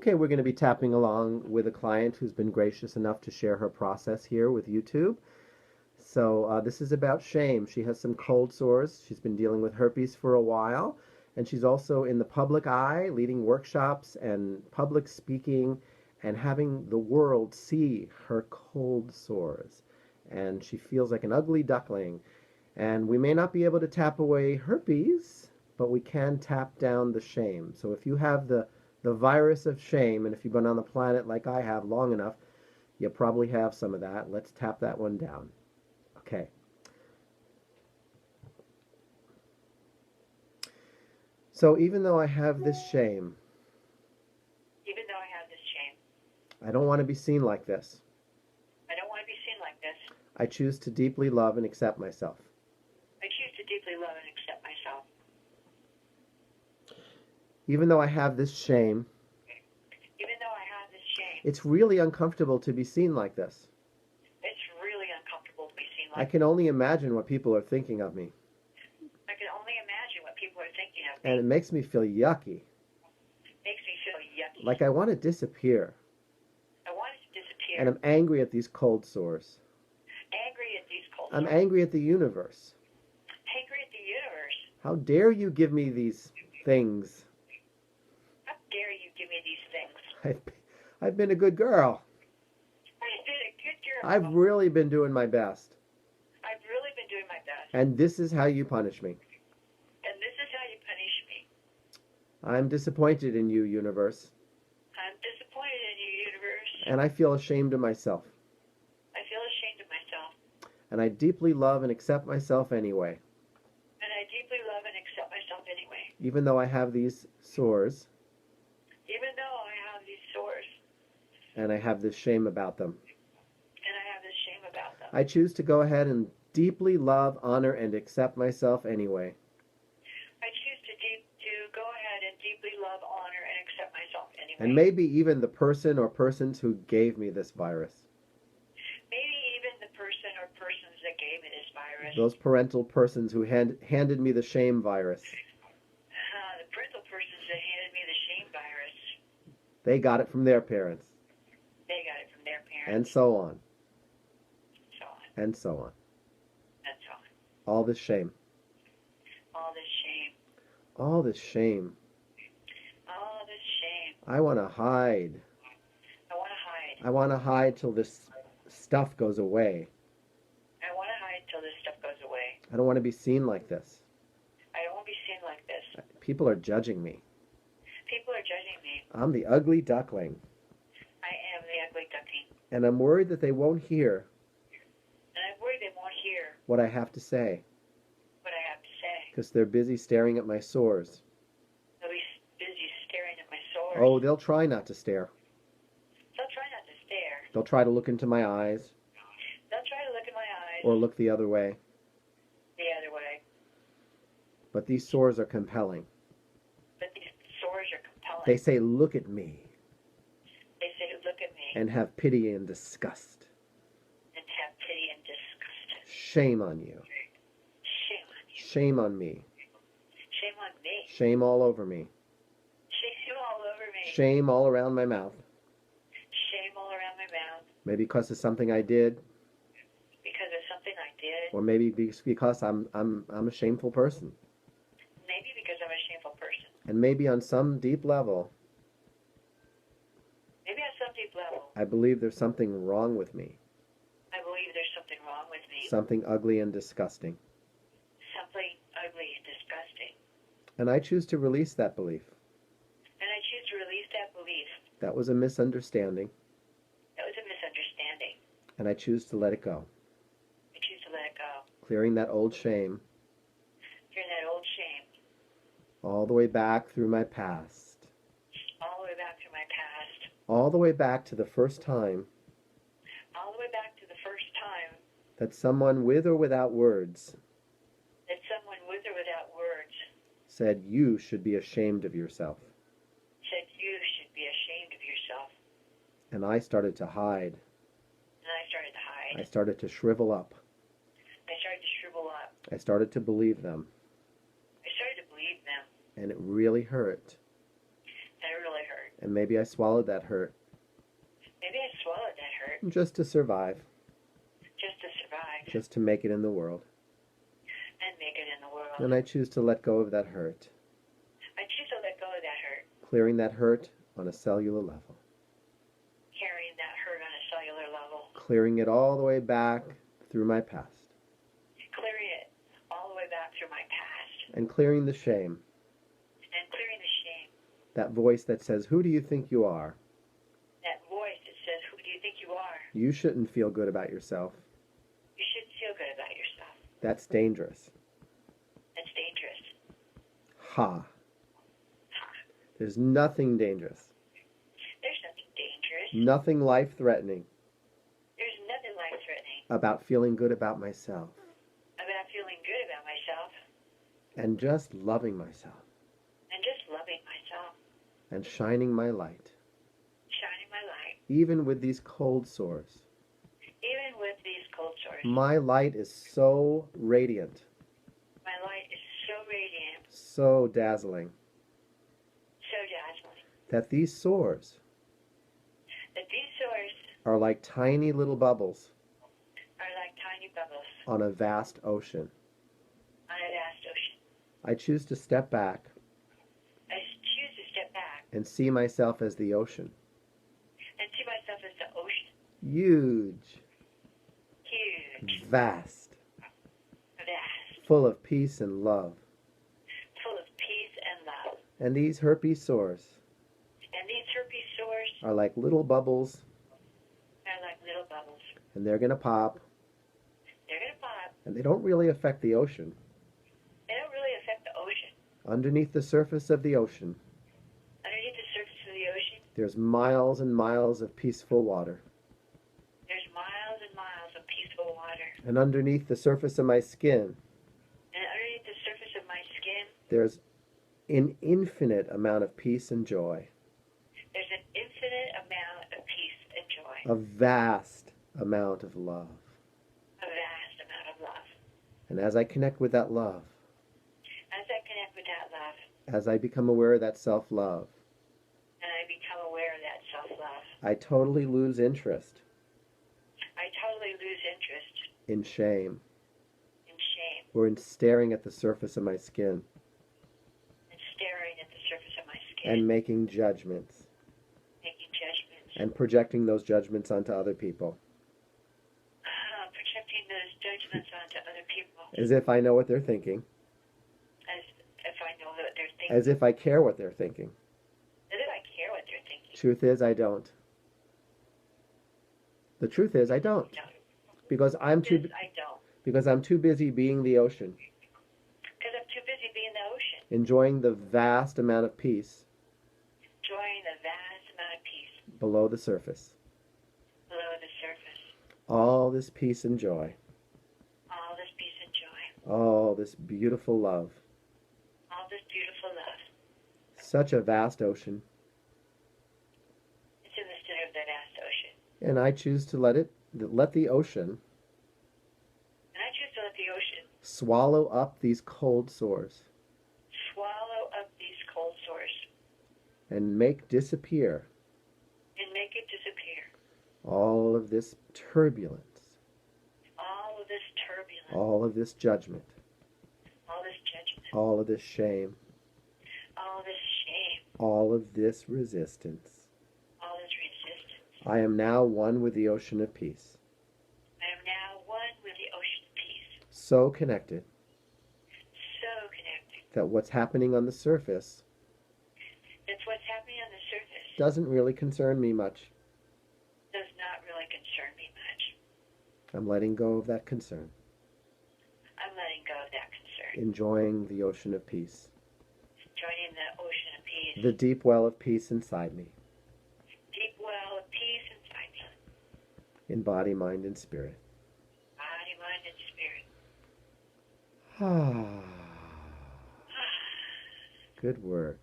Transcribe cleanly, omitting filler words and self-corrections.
Okay, we're going to be tapping along with a client who's been gracious enough to share her process here with YouTube. So this is about shame. She has some cold sores. She's been dealing with herpes for a while, and she's also in the public eye, leading workshops and public speaking and having the world see her cold sores. And she feels like an ugly duckling. And we may not be able to tap away herpes, but we can tap down the shame. So if you have the virus of shame, and if you've been on the planet like I have long enough, you probably have some of that. Let's tap that one down. Okay. So even though I have this shame, I don't want to be seen like this. I choose to deeply love and accept myself. Even though I have this shame, it's really uncomfortable to be seen like this. I can only imagine what people are thinking of me. And it makes me feel yucky. Like I want to disappear. And I'm angry at these cold sores. I'm angry at the universe. How dare you give me these things? I've been a good girl. I've really been doing my best. And this is how you punish me. I'm disappointed in you, universe. And I feel ashamed of myself. And I deeply love and accept myself anyway. Even though I have these sores. And I have this shame about them. I choose to go ahead and deeply love, honor, and accept myself anyway. And maybe even the person or persons who gave me this virus. Those parental persons who handed me the shame virus. They got it from their parents. And so on. And so on. All this shame. All this shame. I want to hide. I want to hide till this stuff goes away. I don't want to be seen like this. People are judging me. I'm the ugly duckling. And I'm worried that they won't hear what I have to say. Because they're busy staring at my sores. Oh, they'll try not to stare. They'll try to look into my eyes. Or look the other way. But these sores are compelling. They say, look at me. And have pity and disgust. Shame on you. Shame on me. Shame all over me. Shame all around my mouth. Maybe because of something I did. Or maybe because I'm a shameful person. And maybe on some deep level, I believe there's something wrong with me. Something ugly and disgusting. And I choose to release that belief. That was a misunderstanding. And I choose to let it go. Clearing that old shame. All the way back through my past. All the way back to the first time. That someone with or without words. Said you should be ashamed of yourself. And I started to hide. I started to shrivel up. I started to believe them. And it really hurt. And maybe I swallowed that hurt. Maybe I swallowed that hurt. Just to survive. Just to survive. Just to make it in the world. And make it in the world. And I choose to let go of that hurt. I choose to let go of that hurt. Clearing that hurt on a cellular level. Carrying that hurt on a cellular level. Clearing it all the way back through my past. Clearing it all the way back through my past. And clearing the shame. And clearing the shame. That voice that says, who do you think you are? That voice that says, who do you think you are? You shouldn't feel good about yourself. You shouldn't feel good about yourself. That's dangerous. That's dangerous. Ha. There's nothing dangerous. There's nothing dangerous. Nothing life-threatening. There's nothing life-threatening. About feeling good about myself. About feeling good about myself. And just loving myself. And just loving myself. And shining my light. Shining my light. Even with these cold sores. Even with these cold sores. My light is so radiant. My light is so radiant. So dazzling. So dazzling. That these sores are like tiny little bubbles on a vast ocean. I choose to step back. I choose to step back. And see myself as the ocean. And see myself as the ocean. Huge. Huge. Vast. Vast. Full of peace and love. Full of peace and love. And these herpes sores are like little bubbles. And they're going to pop. And they don't really affect the ocean. Underneath the surface of the ocean, there's miles and miles of peaceful water. And underneath the surface of my skin, there's an infinite amount of peace and joy. A vast amount of love. And as I connect with that love, as I become aware of that self-love, I totally lose interest in shame. Or in staring at the surface of my skin. And making judgments. And projecting those judgments onto other people. As if I know what they're thinking. As if I care what they're thinking. Truth is, I don't. The truth is, I don't. Because I'm too busy being the ocean. Enjoying the vast amount of peace. Below the surface. All this peace and joy. All this beautiful love. Such a vast ocean. It's in the center of that vast ocean. And I choose to let the ocean swallow up these cold sores. And make disappear. All of this turbulence. All of this judgment. All of this shame. All of this resistance. I am now one with the ocean of peace. So connected. That what's happening on the surface doesn't really concern me much. I'm letting go of that concern. Enjoying the ocean of peace. The deep well of peace inside me. In body, mind, and spirit. Ah. Good work.